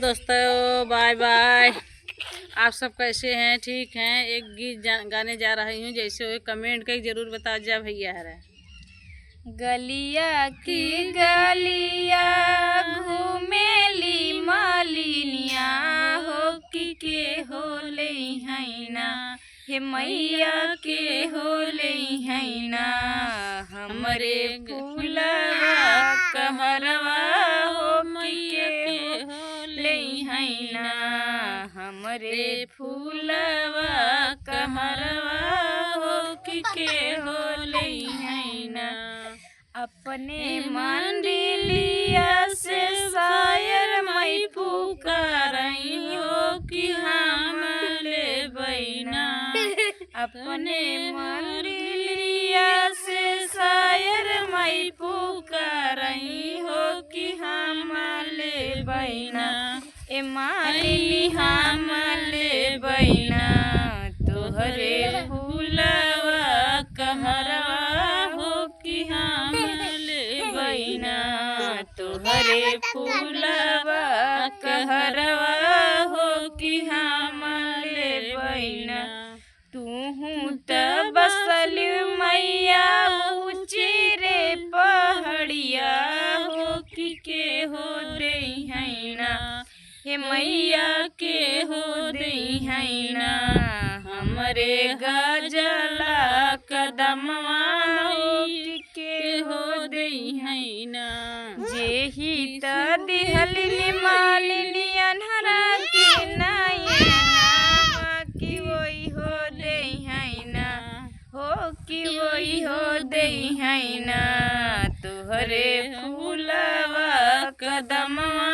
दोस्तों by by. आप सब कैसे हैं? ठीक हैं? एक गीत गाने जा रही हूँ, जैसे वो कमेंट कर जरूर बता जा भैया। है गलिया की गलिया घूमेली मालिनिया हो के होले हैना हे मैया के होले हैना हमरे फूलवा कहरवा हो के होले हैना हमरे फूलवा कहरवा हो के होले हैना अपने मंदिलिया से शायर मई पुकारई हो कि हम ले बैना अपने मंदिलिया से शायर मई पुकारई हो कि हम ले बैना ए मालिनी हम ले बैना तोहरे फूलवा कहरवा हो कि हम बैना तोहरे फूलवा कहरवा हो कि हम ले बैना तूहू त बसल मैया ऊंची रे पहाड़िया हो कि के हो दे हैना हे मैया के हो दे हैना हमरे गजला कदमवा के हो दे हैना जेही त दिहली मालिनी अनहरा के नयना कि वही हो दे हैना हो कि वही हो दे हैना तोहरे फूलवा कदमवा